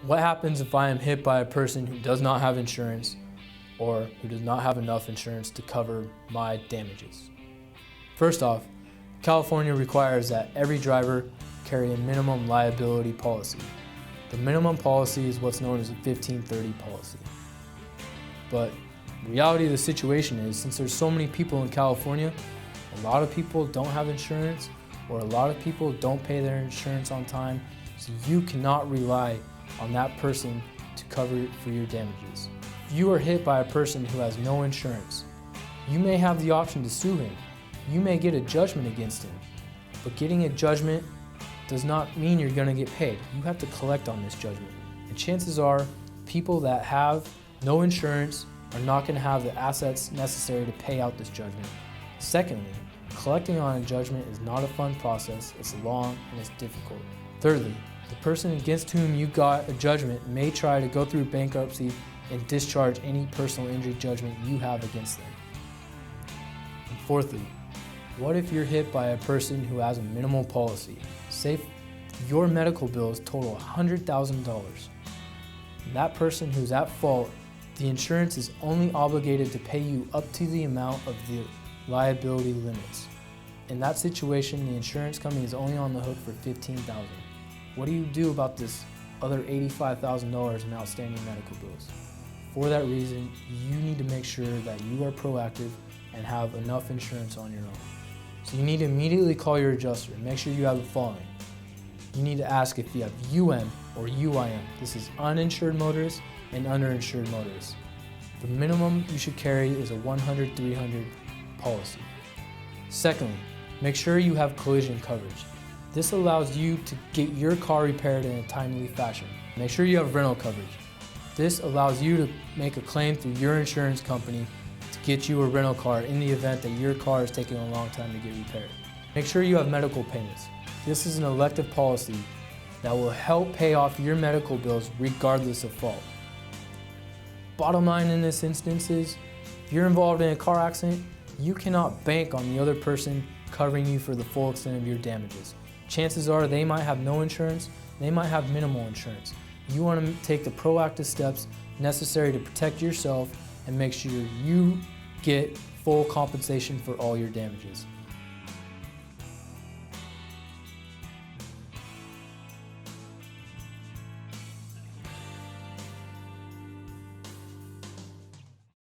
What happens if I am hit by a person who does not have insurance or who does not have enough insurance to cover my damages? First off, California requires that every driver carry a minimum liability policy. The minimum policy is what's known as a 1530 policy. But the reality of the situation is, since there's so many people in California, a lot of people don't have insurance, or a lot of people don't pay their insurance on time, so you cannot rely on that person to cover for your damages. If you are hit by a person who has no insurance, you may have the option to sue him. You may get a judgment against him, but getting a judgment does not mean you're going to get paid. You have to collect on this judgment. And chances are, people that have no insurance are not going to have the assets necessary to pay out this judgment. Secondly, collecting on a judgment is not a fun process, it's long and it's difficult. Thirdly, the person against whom you got a judgment may try to go through bankruptcy and discharge any personal injury judgment you have against them. And fourthly, what if you're hit by a person who has a minimal policy? Say your medical bills total $100,000. That person who's at fault, the insurance is only obligated to pay you up to the amount of the liability limits. In that situation, the insurance company is only on the hook for $15,000. What do you do about this other $85,000 in outstanding medical bills? For that reason, you need to make sure that you are proactive and have enough insurance on your own. So you need to immediately call your adjuster and make sure you have the following. You need to ask if you have UM or UIM. This is uninsured motorists and underinsured motorists. The minimum you should carry is a 100-300 policy. Secondly, make sure you have collision coverage. This allows you to get your car repaired in a timely fashion. Make sure you have rental coverage. This allows you to make a claim through your insurance company to get you a rental car in the event that your car is taking a long time to get repaired. Make sure you have medical payments. This is an elective policy that will help pay off your medical bills regardless of fault. Bottom line in this instance is, if you're involved in a car accident, you cannot bank on the other person covering you for the full extent of your damages. Chances are they might have no insurance, they might have minimal insurance. You want to take the proactive steps necessary to protect yourself and make sure you get full compensation for all your damages.